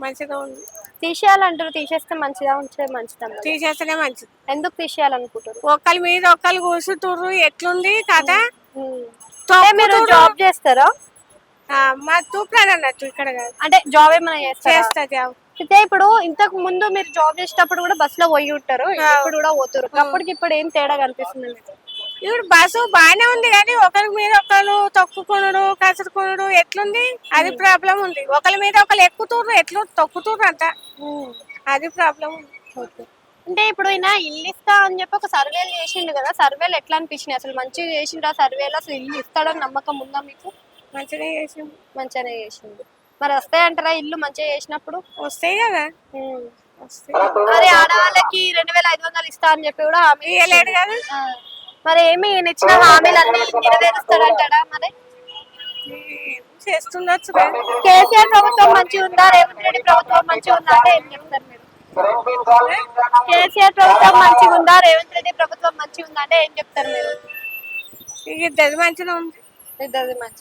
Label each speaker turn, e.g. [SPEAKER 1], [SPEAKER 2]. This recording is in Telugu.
[SPEAKER 1] మంచిగా ఉంది.
[SPEAKER 2] తీసేయాలంటారు, తీసేస్తే మంచిదా ఉంటే మంచిదా?
[SPEAKER 1] తీసేస్తేనే మంచిది.
[SPEAKER 2] ఎందుకు తీసేయాలనుకుంటారు?
[SPEAKER 1] ఒకళ్ళ మీద ఒకళ్ళు కూర్చుంటారు, ఎట్లుంది కథ.
[SPEAKER 2] అంటే మీరు జాబ్ చేస్తారా?
[SPEAKER 1] మా తూప్రాన్ అన్నట్టు ఇక్కడ కాదు.
[SPEAKER 2] అంటే జాబ్ ఏమైనా చేస్తారా?
[SPEAKER 1] చేస్తా జాబ్.
[SPEAKER 2] అయితే ఇప్పుడు ఇంతకు ముందు మీరు జాబ్ చేసేటప్పుడు కూడా బస్ లో పోయి ఉంటారు, ఇప్పుడు కూడా పోతారు. అప్పటికి ఇప్పుడు ఏం తేడా కనిపిస్తుంది మీకు?
[SPEAKER 1] ఇప్పుడు బస్సు బాగానే ఉంది కానీ ఒకరి మీద ఒకరు తొక్కుకొనుడు కసురుకొనుడు ఎట్లుంది, అది ప్రాబ్లం ఉంది. ఒకరి మీద ఒకరు ఎక్కుతుర్రు, ఎట్లు తొక్కుతుర్రు అంట, అది ప్రాబ్లం ఉంది.
[SPEAKER 2] అంటే ఇప్పుడు ఈయన ఇల్లు ఇస్తా అని చెప్పి ఒక సర్వేలు చేసిండు కదా, సర్వేలు ఎట్లా అనిపించినాయి? అసలు మంచిగా చేసిండు ఆ సర్వేలో? అసలు ఇల్లు ఇస్తాడని నమ్మకం ఉందా మీకు?
[SPEAKER 1] మంచిగా చేసిండు.
[SPEAKER 2] మంచిగానే చేసిండు. మరి వస్తాయంటారా ఇల్లు మంచిగా చేసినప్పుడు?
[SPEAKER 1] వస్తాయి కదా.
[SPEAKER 2] మరి ఆడవాళ్ళకి 2500 ఇస్తా అని చెప్పి కూడా హామీ
[SPEAKER 1] ఇవ్వలేడు కదా.
[SPEAKER 2] మరి ఏమి ఈయన ఇచ్చిన హామీలన్నీ నెరవేరుస్తాడంటాడా? మరి
[SPEAKER 1] చేస్తుండొచ్చు.
[SPEAKER 2] కేసీఆర్ ప్రభుత్వం మంచిగా ఉందా, రేవంత్ రెడ్డి ప్రభుత్వం మంచిగా ఉందా అంటే ఏం చెప్తారు మీరు? కేసీఆర్ ప్రభుత్వం మంచిగా ఉందా, రేవంత్ రెడ్డి ప్రభుత్వం మంచిగా ఉందా అంటే ఏం చెప్తారు మీరు?
[SPEAKER 1] ఇద్దరు మంచిగా ఉంది.
[SPEAKER 2] ఇద్దరిది మంచిగా